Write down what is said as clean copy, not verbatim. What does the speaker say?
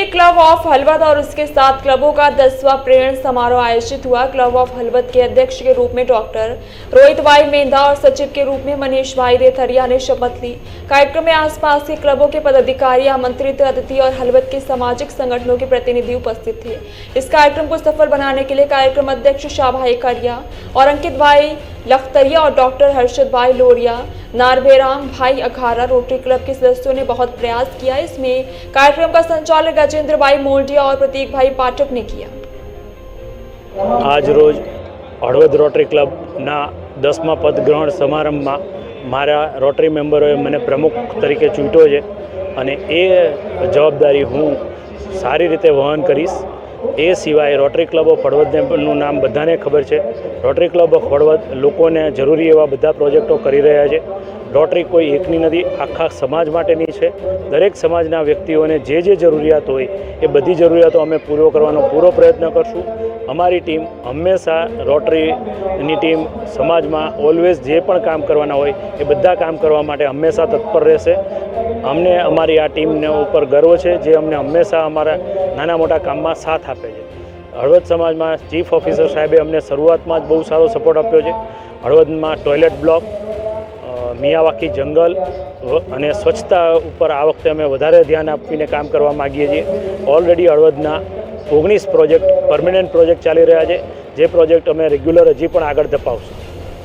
Rotary club of Halvad और उसके 7 क्लबों का 10वां प्रेरण समारोह आयोजित हुआ। क्लब ऑफ हलवद के अध्यक्ष के रूप में डॉक्टर रोहित भाई मेंधा और सचिव के रूप में मनीष भाई रेथरिया ने शपथ ली। कार्यक्रम में आसपास के क्लबों के पदाधिकारी, आमंत्रित अतिथि और हलवद के सामाजिक संगठनों के प्रतिनिधि उपस्थित थे। इस कार्यक्रम को सफल बनाने के लिए कार्यक्रम अध्यक्ष शाहभाई करिया और अंकित भाई लखतरिया और डॉक्टर हर्षद भाई लोरिया, नारभेराम भाई अखाड़ा, रोटरी क्लब के सदस्यों ने बहुत प्रयास किया। इसमें कार्यक्रम का संचालन गजेंद्र भाई मोल्डिया और प्रतीक भाई पाठक ने किया। आज रोज हળવદ रोटरी क्लबना 10મા પદગ્રહણ સમારંભમાં મારા રોટરી મેમ્બરોએ મને પ્રમુખ તરીકે ચૂંટ્યો છે અને એ જવાબદારી હું સારી રીતે વહન કરીશ। એ સિવાય રોટરી ક્લબ ઓફ હળવદનું નામ બધાને ખબર છે। રોટરી ક્લબ ઓફ હળવદ લોકોને જરૂરી એવા બધા પ્રોજેક્ટો કરી રહ્યા છે। રોટરી કોઈ એકની નથી, આખા સમાજ માટેની છે। દરેક સમાજના વ્યક્તિઓને જે જરૂરિયાત હોય એ બધી જરૂરિયાતો અમે પૂરો કરવાનો પૂરો પ્રયત્ન કરશું। અમારી ટીમ હંમેશા રોટરીની ટીમ સમાજમાં ઓલવેઝ જે પણ કામ કરવાના હોય એ બધા કામ કરવા માટે હંમેશા તત્પર રહેશે। અમને અમારી આ ટીમને ઉપર ગર્વ છે, જે અમને હંમેશા અમારા નાના મોટા કામમાં સાથ આપે છે। હળવદ સમાજમાં ચીફ ઓફિસર સાહેબે અમને શરૂઆતમાં જ બહુ સારો સપોર્ટ આપ્યો છે। હળવદમાં ટોયલેટ બ્લોક, મિયાવાકી જંગલ અને સ્વચ્છતા ઉપર આ વખતે અમે વધારે ધ્યાન આપીને કામ કરવા માગીએ છીએ। ઓલરેડી હળવદના 19 પ્રોજેક્ટ પરમેનન્ટ પ્રોજેક્ટ ચાલી રહ્યા છે, જે પ્રોજેક્ટ અમે રેગ્યુલર હજી પણ આગળ ધપાવશું।